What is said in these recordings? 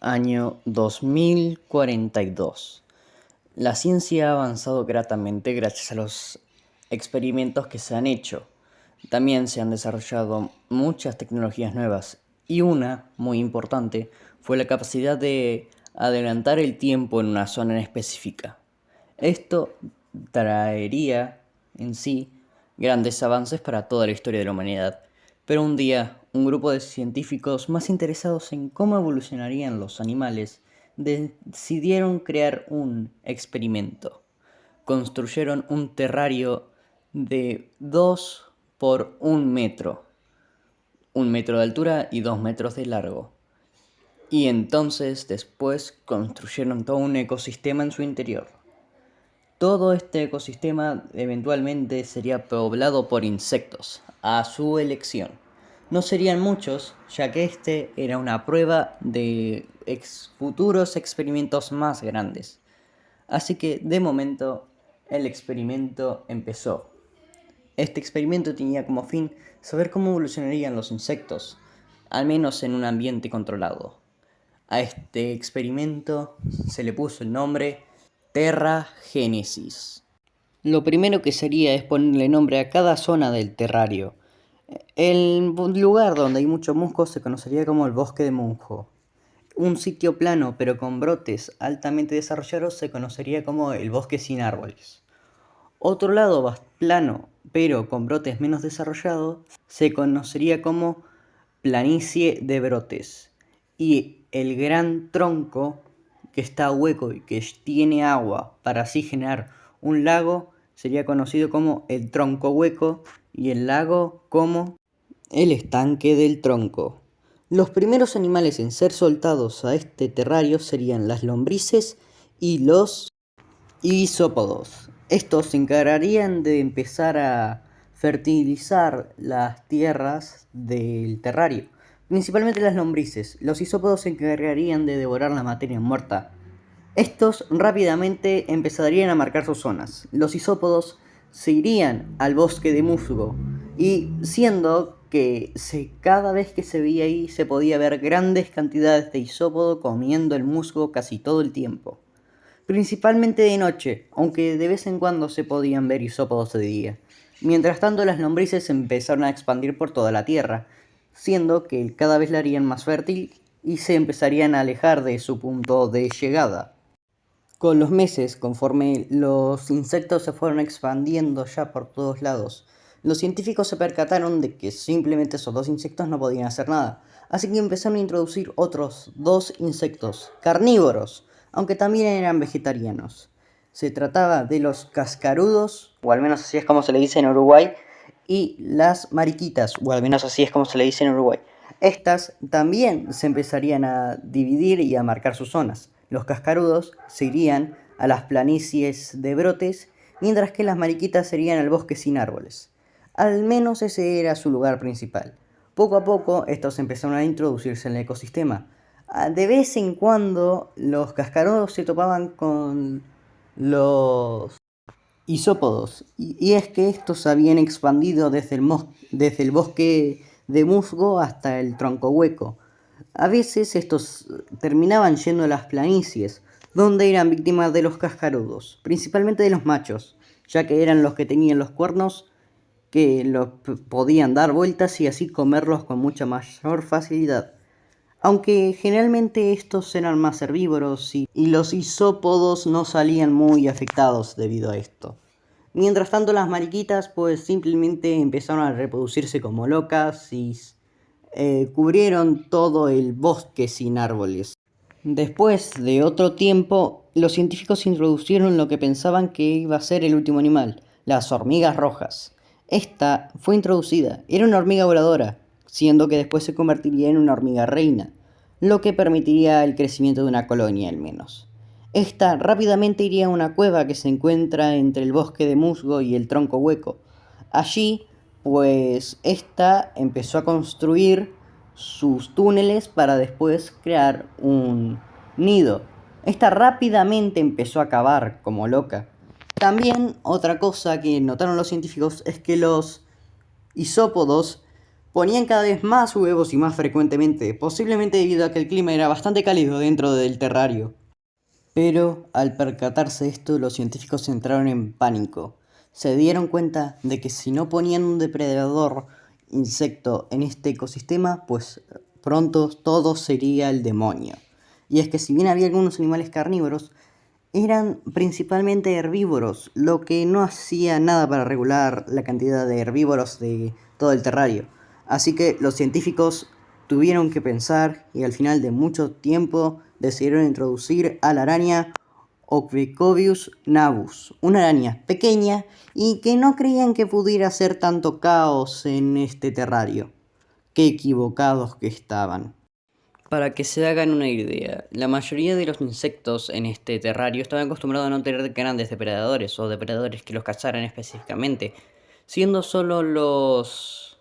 Año 2042. La ciencia ha avanzado gratamente gracias a los experimentos que se han hecho. También se han desarrollado muchas tecnologías nuevas y una, muy importante, fue la capacidad de adelantar el tiempo en una zona en específica. Esto traería en sí grandes avances para toda la historia de la humanidad. Pero un día, un grupo de científicos más interesados en cómo evolucionarían los animales decidieron crear un experimento. Construyeron un terrario de 2 por 1 metro, 1 metro de altura y 2 metros de largo. Y entonces después construyeron todo un ecosistema en su interior. Todo este ecosistema eventualmente sería poblado por insectos, a su elección. No serían muchos, ya que este era una prueba de futuros experimentos más grandes. Así que, de momento, el experimento empezó. Este experimento tenía como fin saber cómo evolucionarían los insectos, al menos en un ambiente controlado. A este experimento se le puso el nombre Terragénesis. Lo primero que sería es ponerle nombre a cada zona del terrario. El lugar donde hay mucho musgo se conocería como el bosque de musgo. Un sitio plano pero con brotes altamente desarrollados se conocería como el bosque sin árboles. Otro lado plano pero con brotes menos desarrollados se conocería como planicie de brotes. Y el gran tronco que está hueco y que tiene agua para así generar un lago sería conocido como el tronco hueco y el lago como el estanque del tronco. Los primeros animales en ser soltados a este terrario serían las lombrices y los isópodos. Estos se encargarían de empezar a fertilizar las tierras del terrario, principalmente las lombrices. Los isópodos se encargarían de devorar la materia muerta. Estos rápidamente empezarían a marcar sus zonas. Los isópodos se irían al bosque de musgo y siendo que cada vez que se veía ahí se podía ver grandes cantidades de isópodo comiendo el musgo casi todo el tiempo. Principalmente de noche, aunque de vez en cuando se podían ver isópodos de día. Mientras tanto, las lombrices empezaron a expandir por toda la tierra, siendo que cada vez la harían más fértil y se empezarían a alejar de su punto de llegada. Con los meses, conforme los insectos se fueron expandiendo ya por todos lados, los científicos se percataron de que simplemente esos 2 insectos no podían hacer nada, así que empezaron a introducir otros 2 insectos carnívoros, aunque también eran vegetarianos. Se trataba de los cascarudos, o al menos así es como se le dice en Uruguay, y las mariquitas, o al menos así es como se le dice en Uruguay. Estas también se empezarían a dividir y a marcar sus zonas. Los cascarudos se irían a las planicies de brotes, mientras que las mariquitas se irían al bosque sin árboles. Al menos ese era su lugar principal. Poco a poco estos empezaron a introducirse en el ecosistema. De vez en cuando los cascarudos se topaban con los isópodos, y es que estos habían expandido desde el bosque de musgo hasta el tronco hueco. A veces estos terminaban yendo a las planicies, donde eran víctimas de los cascarudos, principalmente de los machos, ya que eran los que tenían los cuernos que los podían dar vueltas y así comerlos con mucha mayor facilidad. Aunque generalmente estos eran más herbívoros y los isópodos no salían muy afectados debido a esto. Mientras tanto las mariquitas pues simplemente empezaron a reproducirse como locas y cubrieron todo el bosque sin árboles. Después de otro tiempo, los científicos introdujeron lo que pensaban que iba a ser el último animal, las hormigas rojas. Esta fue introducida, era una hormiga voladora, siendo que después se convertiría en una hormiga reina, lo que permitiría el crecimiento de una colonia al menos. Esta rápidamente iría a una cueva que se encuentra entre el bosque de musgo y el tronco hueco. Allí, pues, esta empezó a construir sus túneles para después crear un nido. Esta rápidamente empezó a cavar como loca. También otra cosa que notaron los científicos es que los isópodos Ponían cada vez más huevos y más frecuentemente, posiblemente debido a que el clima era bastante cálido dentro del terrario. Pero al percatarse de esto, los científicos entraron en pánico. Se dieron cuenta de que si no ponían un depredador insecto en este ecosistema, pues pronto todo sería el demonio. Y es que si bien había algunos animales carnívoros, eran principalmente herbívoros, lo que no hacía nada para regular la cantidad de herbívoros de todo el terrario. Así que los científicos tuvieron que pensar y al final de mucho tiempo decidieron introducir a la araña Ophiocobius navus, una araña pequeña y que no creían que pudiera hacer tanto caos en este terrario. Qué equivocados que estaban. Para que se hagan una idea, la mayoría de los insectos en este terrario estaban acostumbrados a no tener grandes depredadores o depredadores que los cazaran específicamente, siendo solo los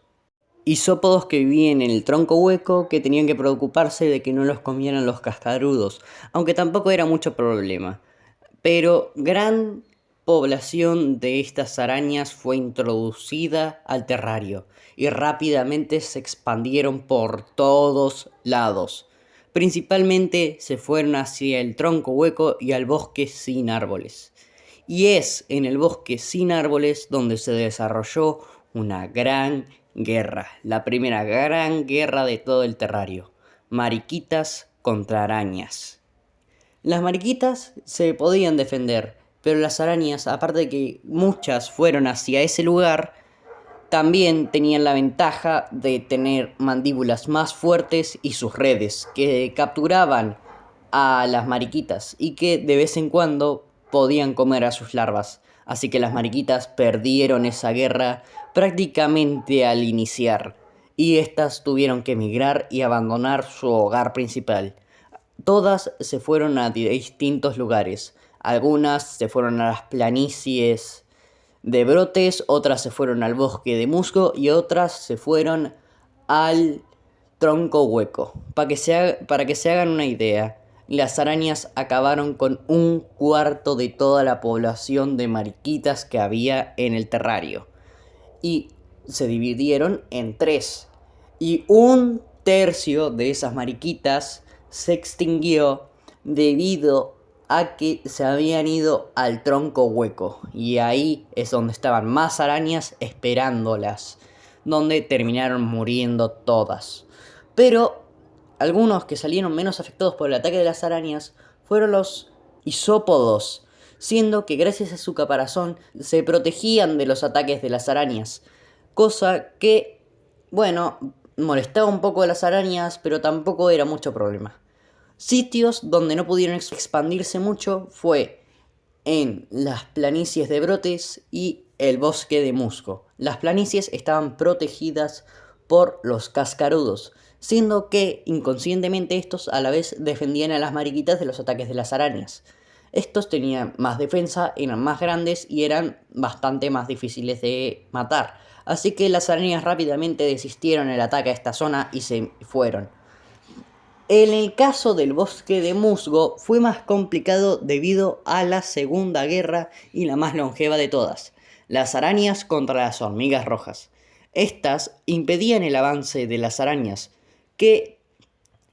isópodos que vivían en el tronco hueco que tenían que preocuparse de que no los comieran los cascarudos, aunque tampoco era mucho problema. Pero gran población de estas arañas fue introducida al terrario y rápidamente se expandieron por todos lados. Principalmente se fueron hacia el tronco hueco y al bosque sin árboles. Y es en el bosque sin árboles donde se desarrolló una gran guerra, la primera gran guerra de todo el terrario. Mariquitas contra arañas. Las mariquitas se podían defender, pero las arañas, aparte de que muchas fueron hacia ese lugar, también tenían la ventaja de tener mandíbulas más fuertes y sus redes, que capturaban a las mariquitas y que de vez en cuando podían comer a sus larvas. Así que las mariquitas perdieron esa guerra prácticamente al iniciar, y estas tuvieron que emigrar y abandonar su hogar principal. Todas se fueron a distintos lugares. Algunas se fueron a las planicies de brotes, otras se fueron al bosque de musgo y otras se fueron al tronco hueco. Para que se hagan una idea, las arañas acabaron con un cuarto de toda la población de mariquitas que había en el terrario. Y se dividieron en tres. Y un tercio de esas mariquitas se extinguió debido a que se habían ido al tronco hueco. Y ahí es donde estaban más arañas esperándolas, donde terminaron muriendo todas. Pero algunos que salieron menos afectados por el ataque de las arañas fueron los isópodos, siendo que gracias a su caparazón se protegían de los ataques de las arañas. Cosa que, bueno, molestaba un poco a las arañas, pero tampoco era mucho problema. Sitios donde no pudieron expandirse mucho fue en las planicies de brotes y el bosque de musgo. Las planicies estaban protegidas por los cascarudos, siendo que inconscientemente estos a la vez defendían a las mariquitas de los ataques de las arañas. Estos tenían más defensa, eran más grandes y eran bastante más difíciles de matar. Así que las arañas rápidamente desistieron el ataque a esta zona y se fueron. En el caso del bosque de musgo fue más complicado debido a la Segunda Guerra y la más longeva de todas, las arañas contra las hormigas rojas. Estas impedían el avance de las arañas, que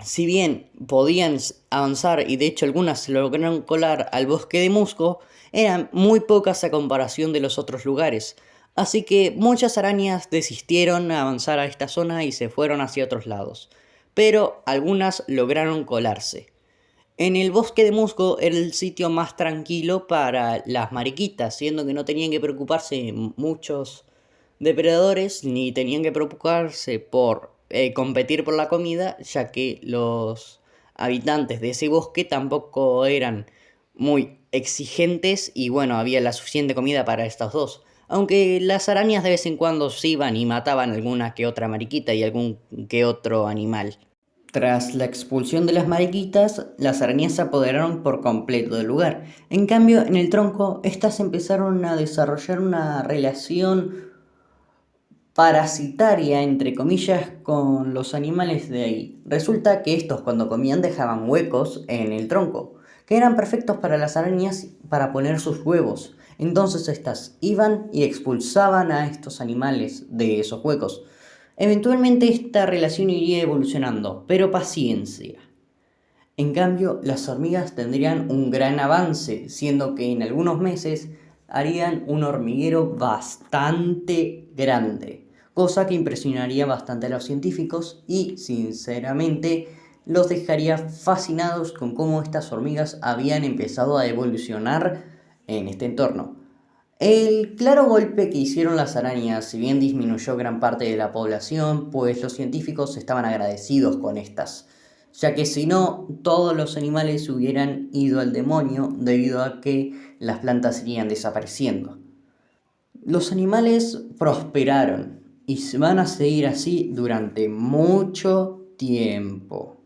si bien podían avanzar y de hecho algunas se lograron colar al bosque de musgo, eran muy pocas a comparación de los otros lugares. Así que muchas arañas desistieron a avanzar a esta zona y se fueron hacia otros lados, pero algunas lograron colarse. En el bosque de musgo era el sitio más tranquilo para las mariquitas, siendo que no tenían que preocuparse muchos depredadores ni tenían que preocuparse por competir por la comida, ya que los habitantes de ese bosque tampoco eran muy exigentes y bueno, había la suficiente comida para estos dos. Aunque las arañas de vez en cuando se iban y mataban alguna que otra mariquita y algún que otro animal. Tras la expulsión de las mariquitas, las arañas se apoderaron por completo del lugar. En cambio, en el tronco, estas empezaron a desarrollar una relación parasitaria, entre comillas, con los animales de ahí. Resulta que estos cuando comían dejaban huecos en el tronco, que eran perfectos para las arañas para poner sus huevos. Entonces estas iban y expulsaban a estos animales de esos huecos. Eventualmente esta relación iría evolucionando, pero paciencia. En cambio, las hormigas tendrían un gran avance, siendo que en algunos meses harían un hormiguero bastante grande, cosa que impresionaría bastante a los científicos y, sinceramente, los dejaría fascinados con cómo estas hormigas habían empezado a evolucionar en este entorno. El claro golpe que hicieron las arañas, si bien disminuyó gran parte de la población, pues los científicos estaban agradecidos con estas, ya que si no, todos los animales hubieran ido al demonio debido a que las plantas irían desapareciendo. Los animales prosperaron y van a seguir así durante mucho tiempo.